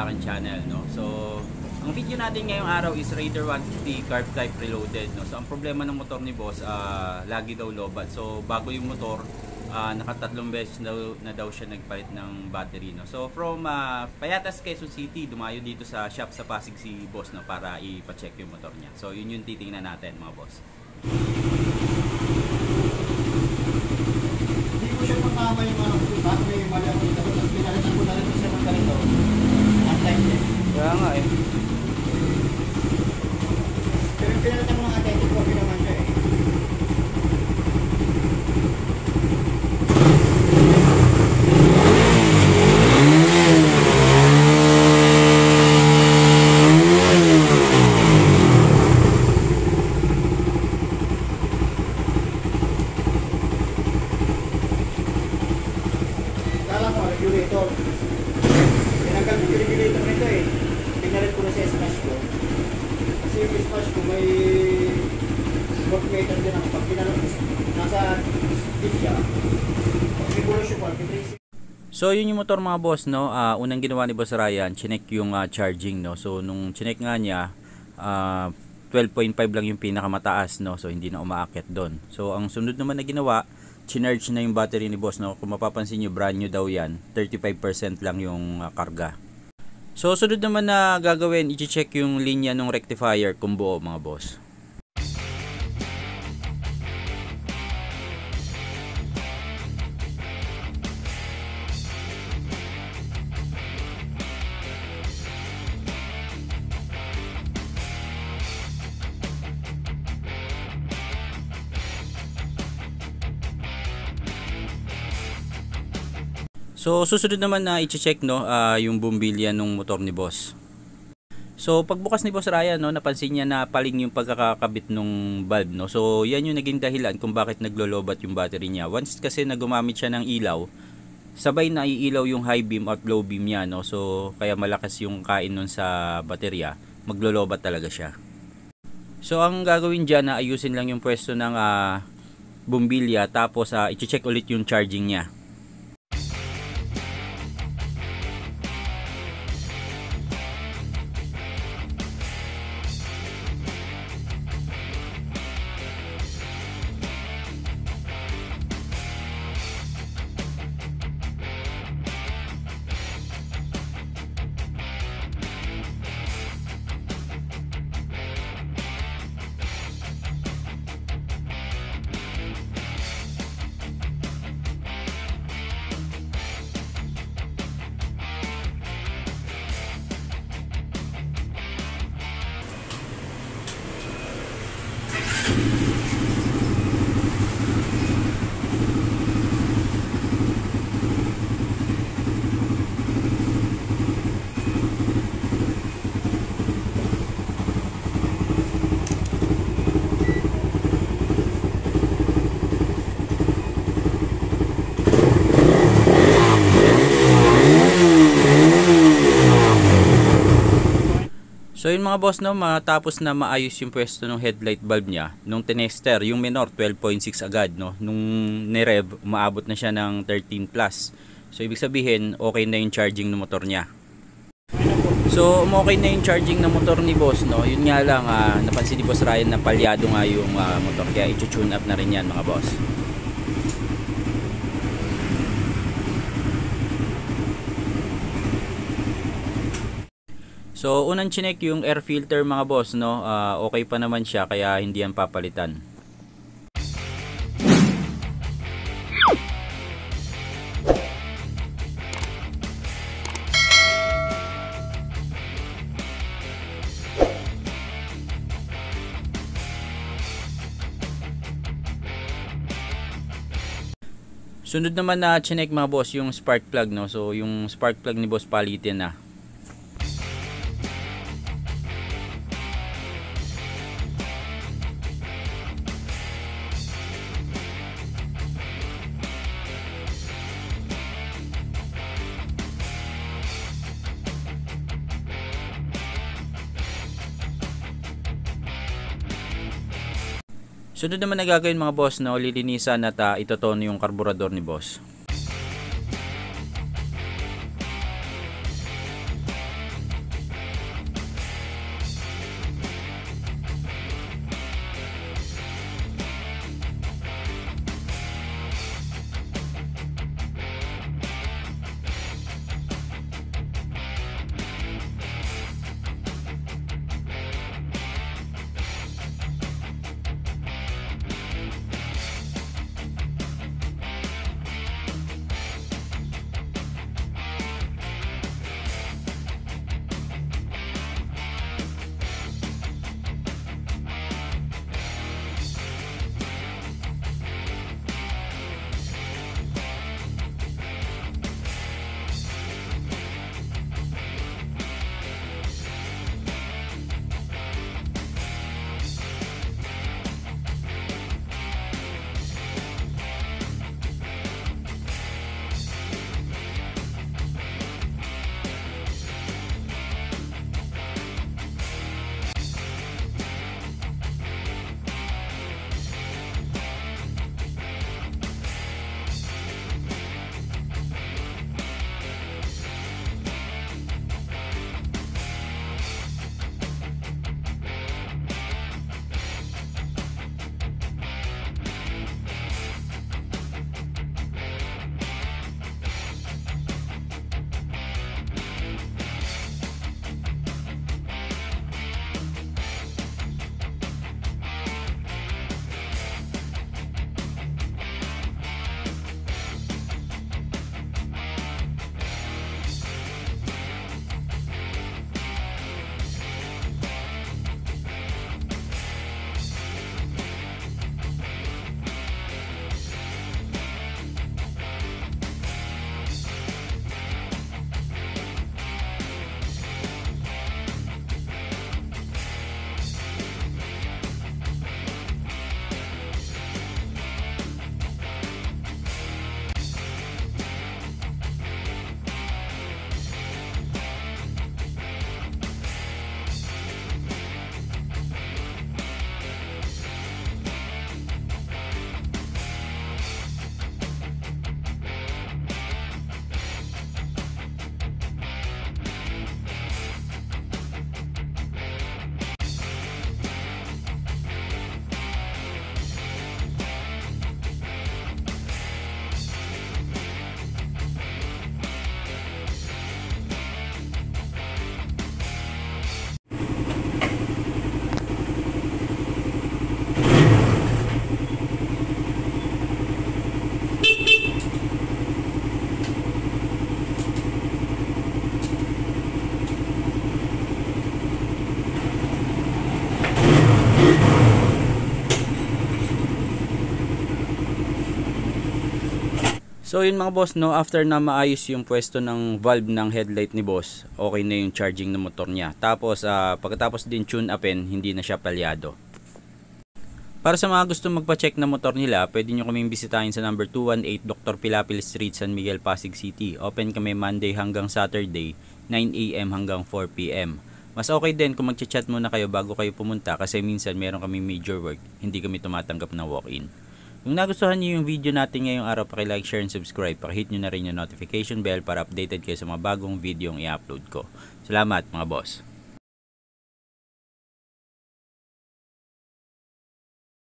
sa aking channel, no? So, ang video natin ngayong araw is Raider 150 carb type reloaded, no? So, ang problema ng motor ni boss, lagi daw lobat. So, bago yung motor, nakatatlong beses na daw siya nagpalit ng battery, no? So, from Payatas, Quezon City, dumayo dito sa shop sa Pasig si boss, no? Para ipa-check yung motor niya. So, yun yung titingnan natin, mga boss. Hindi ko siya matama yung mga bago may mali ako dito. Tapos pinalitan ko na rin siya ng ganito. Anti-tech. Kaya nga eh. Pero pinalitan ko ng anti-tech, okay naman siya eh. Regulator. Tinanggal ko yung regulator nito eh. Pinalit ko na sa smash ko. Kasi yung smash ko may voltmeter din ako. Pag pinalit ko nasa speed siya. Pag revolution ko, so yun yung motor mga boss, no. Unang ginawa ni Boss Ryan, chinek yung charging, no. So nung chinek nga niya, 12.5 lang yung pinakamataas, no. So hindi na umaakit doon. So ang sunod naman na ginawa, chinarge na yung battery ni boss, no. Kung mapapansin nyo, brand new daw yan, 35% lang yung karga. So sunod naman na gagawin, i-check yung linya ng rectifier kung buo, mga boss. So susunod naman na i-check, no, yung bumbilya ng motor ni boss. So pagbukas ni Boss Ryan, no, napansin niya na paling yung pagkakabit ng bulb, no. So yan yung naging dahilan kung bakit naglolobat yung battery niya. Once kasi na gumamit siya ng ilaw, sabay na iilaw yung high beam at low beam niya, no. So kaya malakas yung kain nun sa baterya, maglolobat talaga siya. So ang gagawin diyan na ayusin lang yung pwesto ng bumbilya, tapos i-check ulit yung charging niya. So yun mga boss, no, matapos na maayos yung pwesto ng headlight bulb niya, nung tinester, yung minor 12.6 agad, no, nung nirev, umaabot na siya ng 13 plus. So ibig sabihin, okay na yung charging ng motor niya. So okay na yung charging ng motor ni boss, no. Yun nga lang, napansin ni Boss Ryan na palyado nga yung motor, kaya i-tune up na rin yan mga boss. So unang chinek yung air filter mga boss, no. Okay pa naman siya, kaya hindi yan papalitan. Sunod naman na chinek mga boss yung spark plug, no. So yung spark plug ni boss palitin na. Sunod naman na gagawin mga boss, no, lilinisan at itotono yung karburador ni boss. So yun mga boss, no, after na maayos yung pwesto ng valve ng headlight ni boss, okay na yung charging ng motor niya. Tapos pagkatapos din tune upin, hindi na siya palyado. Para sa mga gusto magpa-check na motor nila, pwede nyo kaming bisitahin sa number 218 Dr. Pilapil Street, San Miguel, Pasig City. Open kami Monday hanggang Saturday, 9 AM hanggang 4 PM. Mas okay din kung mag-chat muna kayo bago kayo pumunta kasi minsan meron kaming major work, hindi kami tumatanggap ng walk-in. Kung nagustuhan niyo yung video natin ngayong araw, paki-like, share, and subscribe. Paki-hit nyo na rin yung notification bell para updated kayo sa mga bagong video yung i-upload ko. Salamat mga boss!